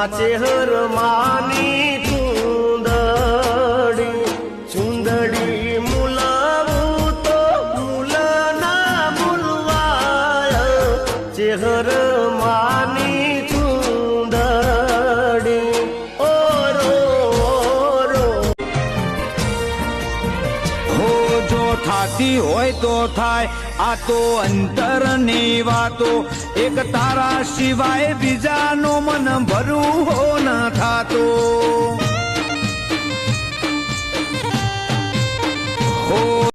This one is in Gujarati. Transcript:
ચેહર માની ચુંદડી મુલાવું તો મુલ ના મુલવાય ચેહર માની ચુંદડી ઓરો ઓરો હો જો થાતી હોય તો થાય આ તો અંતરની વાતો એક તારા સિવાય બીજાનો મન ભરું હો ન થાતો હો